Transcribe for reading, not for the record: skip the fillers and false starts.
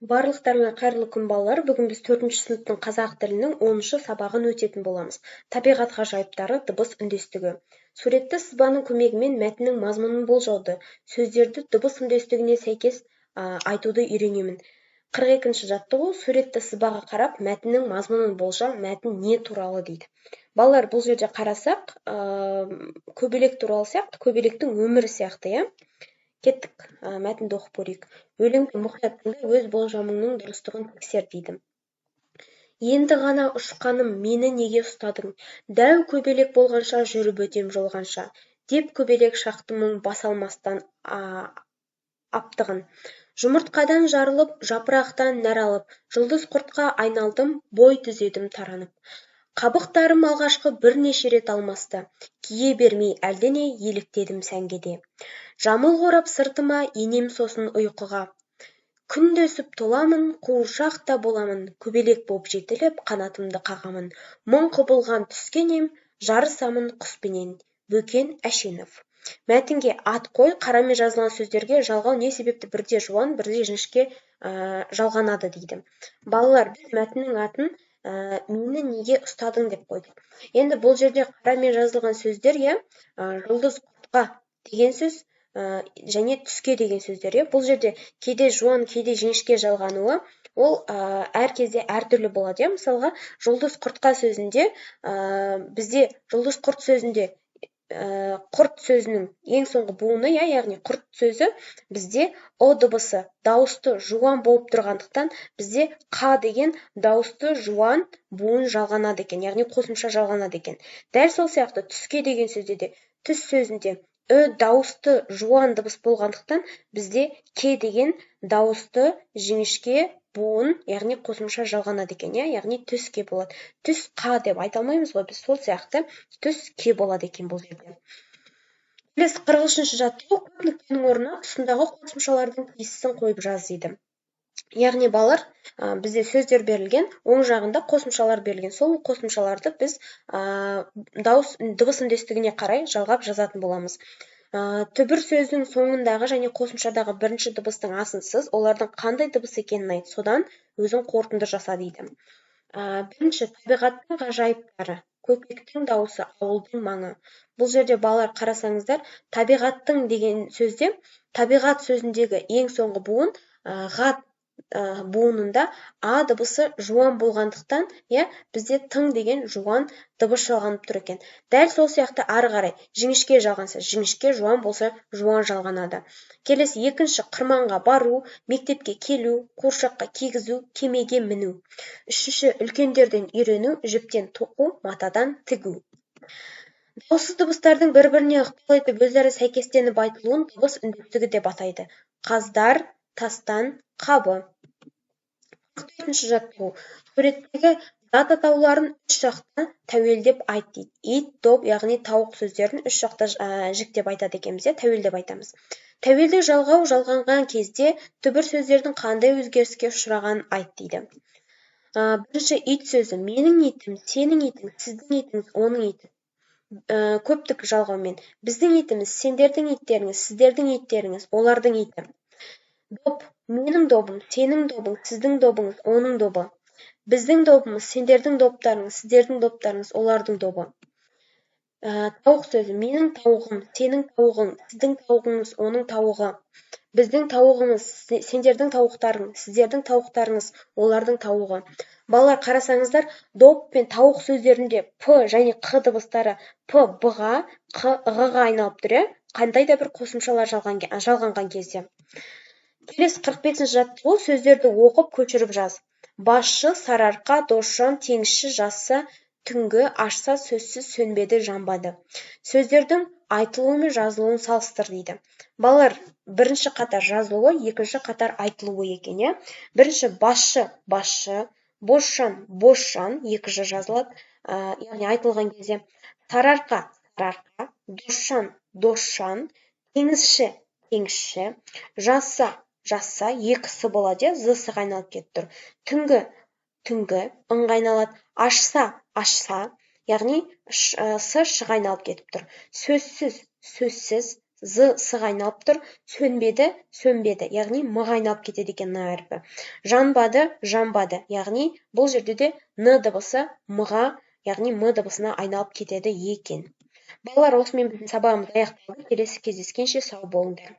Барлықтарыңа қайырлы күн балалар. Бүгін біз 4-ші сыныптың қазақ тілінің 10-шы сабағын өтетін боламыз. Табиғат ғажайыптары, дыбыс үндестігі. Суретті сызбаның көмегімен мәтіннің мазмұнын болжауды, сөздерді дыбыс үндестігіне сәйкес айтуды үйренемін. 42-ші жаттығу. Суретті сызбаға қарап, мәтіннің мазмұнын болжа, мәтін не туралы дейді. Балалар, бұл жерде қарасақ, көбелек туралы сияқты, көбелектің өмірі сияқты, иә? Кеттік, мәтінді оқып көрейік. Өлеңді мұқият тыңда, өз болжамыңның дұрыстығын тексер дейді. Енді ғана ұшқаным, мені неге ұстадың? Дәу көбелек болғанша, жүріп өтем жолғанша. Деп көбелек шақты мұң басалмастан аптығын. Жұмыртқадан жарылып, жапырақтан нәр алып, жұлдыз құртқа айналдым, бой түзедім таранып. Қабықтарым алғашқы бірнеше рет алмасты, кие бермей әлдене еліктедім сәнгеде. Жамыл қорап сыртыма енем сосын ұйқыға. Күнде өсіп толамын, қуыршақ та боламын, көбелек боп жетіліп, қанатымды қағамын. Мың құбылған түскенем, жарысамын құспенен. Бөкен Әшенов. Мәтінге ат қой, қарамен жазылған сөздерге жалғау не себепті бірде жуан, бірде жіңішке жалғанады дейді. Балалар, біз мәтіннің атын мені неге ұстадың деп қойдық. Енді бұл жерде қарамен жазылған сөздер, жұлдыз құртқа деген сөз және түске деген сөздер. Бұл жерде кейде жуан, кейде жіңішке жалғануы, ол әр кезде әртүрлі болады. Мысалға, жұлдыз құртқа сөзінде, бізде жұлдыз құрт сөзінде құрт сөзінің ең соңғы буыны, яғни құрт сөзі бізде о дыбысы дауысты жуан болып тұрғандықтан бізде қа деген дауысты жуан буын жалғанады екен, яғни қосымша жалғанады екен. Дәл сол сияқты түске деген сөзде де түс сөзінде дауысты жуан дыбыс болғандықтан бізде ке деген дауысты жіңішке буын, яғни қосымша жалғанады екен, яғни түс ке болады. Түс қа деп айта алмаймыз ғой, біз сол сияқты түс ке болады екен бұл жерде. Келесі 43-ші жаттығу. Көп нүктенің орнына тұсындағы қосымшалардың тиістісін қойып жаз дейді. Яғни балалар, бізде сөздер берілген, оң жағында қосымшалар берілген. Сол қосымшаларды біз дыбыс үндестігіне қарай жалғап жазатын боламыз. Түбір сөздің соңындағы және қосымшадағы бірінші дыбыстың асынсыз, олардың қандай дыбыс екенін айт, содан өзің қорытынды жаса дейді. Бірінші, табиғаттың ғажайыптары, көкектің дауысы, ауылдың маңы. Бұл жерде балалар қарасаңыздар, табиғаттың деген сөзде, табиғат сөзіндегі ең соңғы буын, ғат буынында а дыбысы жуан болғандықтан, бізде тың деген жуан дыбыс жалғанып тұр екен. Дәл сол сияқты ары қарай жіңішке жалғанса, жіңішке, жуан болса, жуан жалғанады. Келесі екінші, қырманға бару, мектепке келу, қуыршаққа кигізу, кемеге міну. Үшінші, үлкендерден үйрену, жіптен тоқу, матадан тігу. Дауыссыз дыбыстардың бір-біріне ықпал етіп өзара сәйкестеніп айтылуын дыбыс үндестігі деп атайды. Қаздар, тастан, қабы. 44-ші жаттығу. Суреттегі зат атауларын үш жақта тәуелдеп айт дейді. Ит, доп, яғни тауық сөздерін үш жақта жіктеп айтады екенбіз, тәуелдеп айтамыз. Тәуелді жалғау жалғанған кезде түбір сөздердің қандай өзгеріске ұшырағанын айт дейді. Бірінші, ит сөзі. Менің итім, сенің итің, сіздің итіңіз, оның иті. Көптік жалғаумен. Біздің итіміз, сендердің иттеріңіз, сіздердің иттеріңіз, олардың иті. Доп. Менің добым, сенің добың, сіздің добыңыз, оның добы. Біздің добымыз, сендердің доптарыңыз, сіздердің доптарыңыз, олардың добы. Тауық сөзі. Менің тауығым, сенің тауығың, сіздің тауығыңыз, оның тауығы. Біздің тауығымыз, сендердің тауықтарың, сіздердің тауықтарыңыз, олардың тауығы. Балалар, қарасаңыздар, доп пен тауық сөздерінде п және қ дыбыстары п б-ға, қ ға айналып тұр, қандай да бір қосымшалар жалғанған кезде. Келесі 45-ші жаттығу. Сөздерді оқып көшіріп жаз. Басшы, сарыарқа, досжан, теңізші, жасса, түнгі, ашса, сөзсіз, сөнбеді, жанбады. Сөздердің айтылуы мен жазылуын салыстыр дейді. Балалар, бірінші қатар жазылуы, екінші қатар айтылуы екен, Бірінші, басшы, басшы, босжан, босжан, екінші жазылады, яғни айтылған кезде. Сарыарқа, сарыарқа, досжан, досжан, теңізші, теңізші, жасса, жасса, екісі болады, з-сы айналып кетіп тұр. Түнгі, түнгі, ыңға айналады. Ашса, ашса, яғни сы шы айналып кетіп тұр. Сөзсіз, сөзсіз, з с-ға айналып тұр. Сөнбеді, сөнбеді, яғни м-ға айналып кетеді екен н әрпі. Жанбады, жанбады, яғни бұл жерде де н дыбысы м-ға, яғни м дыбысына айналып кетеді екен. Балалар, осымен біздің сабағымыз аяқталды. Келесі кездескенше сау болыңдар.